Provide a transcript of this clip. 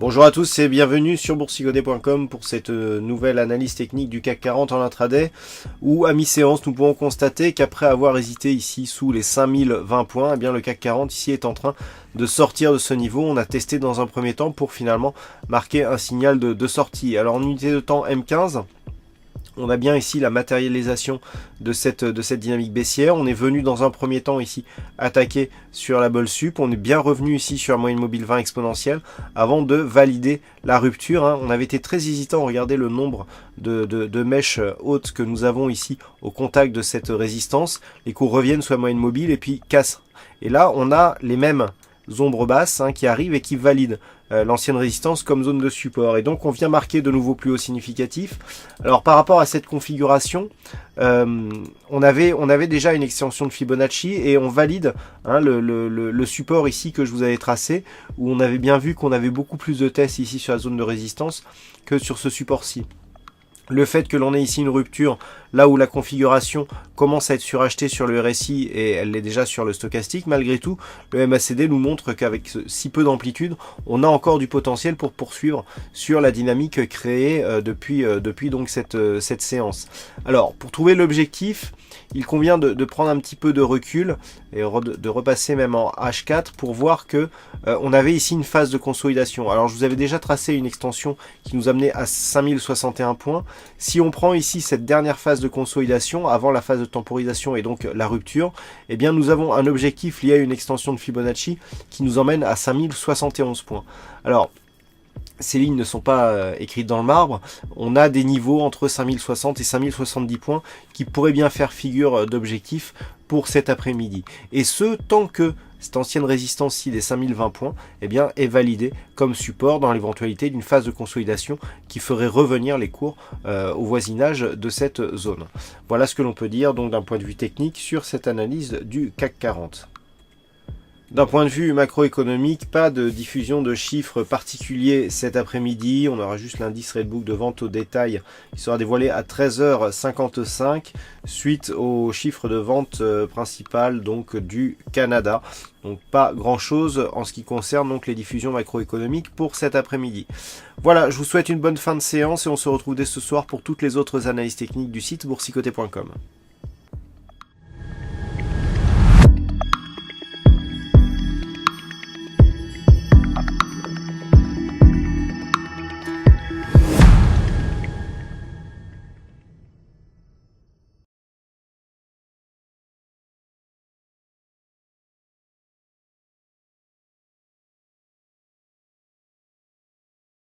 Bonjour à tous et bienvenue sur boursicodet.com pour cette nouvelle analyse technique du CAC 40 en intraday où à mi-séance nous pouvons constater qu'après avoir hésité ici sous les 5020 points, eh bien le CAC 40 ici est en train de sortir de ce niveau. On a testé dans un premier temps pour finalement marquer un signal de sortie. Alors en unité de temps M15, on a bien ici la matérialisation de cette dynamique baissière. On est venu dans un premier temps ici attaquer sur la bolle sup. On est bien revenu ici sur la moyenne mobile 20 exponentielle avant de valider la rupture. On avait été très hésitant. Regardez le nombre de mèches hautes que nous avons ici au contact de cette résistance. Les cours reviennent sur la moyenne mobile et puis cassent. Et là, on a les mêmes ombres basses qui arrivent et qui valident l'ancienne résistance comme zone de support. Et donc on vient marquer de nouveaux plus hauts significatifs. Alors par rapport à cette configuration, on avait déjà une extension de Fibonacci et on valide le support ici que je vous avais tracé, où on avait bien vu qu'on avait beaucoup plus de tests ici sur la zone de résistance que sur ce support-ci. Le fait que l'on ait ici une rupture, là où la configuration commence à être surachetée sur le RSI et elle l'est déjà sur le stochastique, malgré tout, le MACD nous montre qu'avec si peu d'amplitude, on a encore du potentiel pour poursuivre sur la dynamique créée depuis donc cette séance. Alors, pour trouver l'objectif, il convient de prendre un petit peu de recul et de repasser même en H4 pour voir que on avait ici une phase de consolidation. Alors, je vous avais déjà tracé une extension qui nous amenait à 5061 points. Si on prend ici cette dernière phase de consolidation, avant la phase de temporisation et donc la rupture, eh bien nous avons un objectif lié à une extension de Fibonacci qui nous emmène à 5071 points. Alors, ces lignes ne sont pas écrites dans le marbre. On a des niveaux entre 5060 et 5070 points qui pourraient bien faire figure d'objectif pour cet après-midi. Et ce, tant que cette ancienne résistance-ci des 5020 points eh bien, est validée comme support dans l'éventualité d'une phase de consolidation qui ferait revenir les cours au voisinage de cette zone. Voilà ce que l'on peut dire donc d'un point de vue technique sur cette analyse du CAC 40. D'un point de vue macroéconomique, pas de diffusion de chiffres particuliers cet après-midi. On aura juste l'indice Redbook de vente au détail qui sera dévoilé à 13h55 suite au chiffre de vente principal donc du Canada. Donc pas grand chose en ce qui concerne donc les diffusions macroéconomiques pour cet après-midi. Voilà, je vous souhaite une bonne fin de séance et on se retrouve dès ce soir pour toutes les autres analyses techniques du site boursicodet.com.